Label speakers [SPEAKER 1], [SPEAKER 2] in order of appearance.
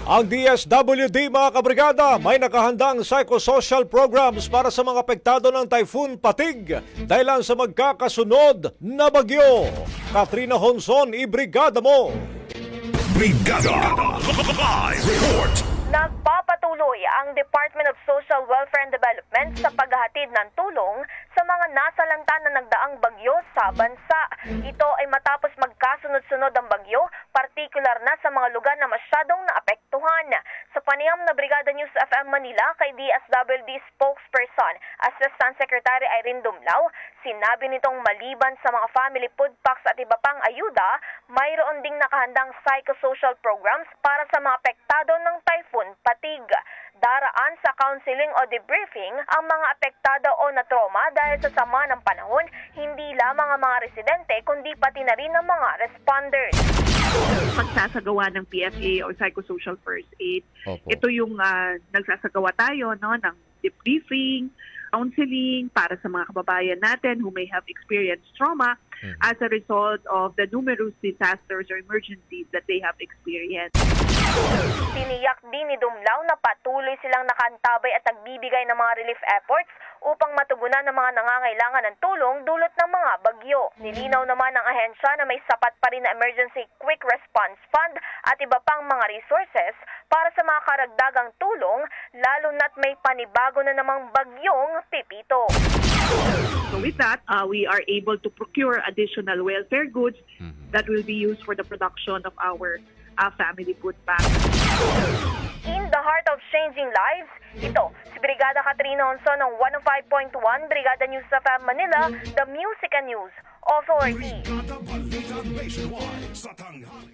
[SPEAKER 1] Ang DSWD mga kabrigada may nakahandang psychosocial programs para sa mga apektado ng Typhoon Patig dahilan sa magkakasunod na bagyo. Katrina Honson, ibrigada mo!
[SPEAKER 2] Brigada Live Report.
[SPEAKER 3] Nagpapatuloy ang Department of Social Welfare and Development sa paghahatid ng tulong sa mga nasalanta na nagdaang bagyo sa bansa. Ito ay matapos magkasunod-sunod ang bagyo, partikular na sa mga lugar na masyadong naapektuhan. Sa panayam na Brigada News FM Manila kay DSWD spokesperson, Assistant Secretary Irene Dumlao, sinabi nitong maliban sa mga family food packs at iba pang ayuda, mayroon ding nakahandang psychosocial programs para sa mga apektado ng Typhoon Patig. Daraan sa counseling o debriefing ang mga apektado o na-trauma dahil sa sama ng panahon, hindi lamang ang mga residente kundi pati na rin ang mga responders.
[SPEAKER 4] Pagsasagawa ng PFA o psychosocial first aid,
[SPEAKER 1] Opo.
[SPEAKER 4] ito yung nagsasagawa tayo ng debriefing, counseling para sa mga kababayan natin who may have experienced trauma as a result of the numerous disasters or emergencies that they have experienced.
[SPEAKER 3] Tiniyak din ni Dumlao na patuloy silang nakantabay at nagbibigay ng mga relief efforts upang matugunan ng mga nangangailangan ng tulong dulot ng mga bagyo. Nilinaw naman ng ahensya na may sapat pa rin na Emergency Quick Response Fund at iba pang mga resources para sa mga karagdagang tulong, lalo na't may panibago na namang bagyong Pipito.
[SPEAKER 4] So with that, we are able to procure additional welfare goods that will be used for the production of our family food packs.
[SPEAKER 3] In the heart of changing lives, ito si Brigada Katrina Honson ng 105.1 Brigada News FM Manila, the Music and News Authority.
[SPEAKER 2] Brigada Balita Nationwide sa tanghali.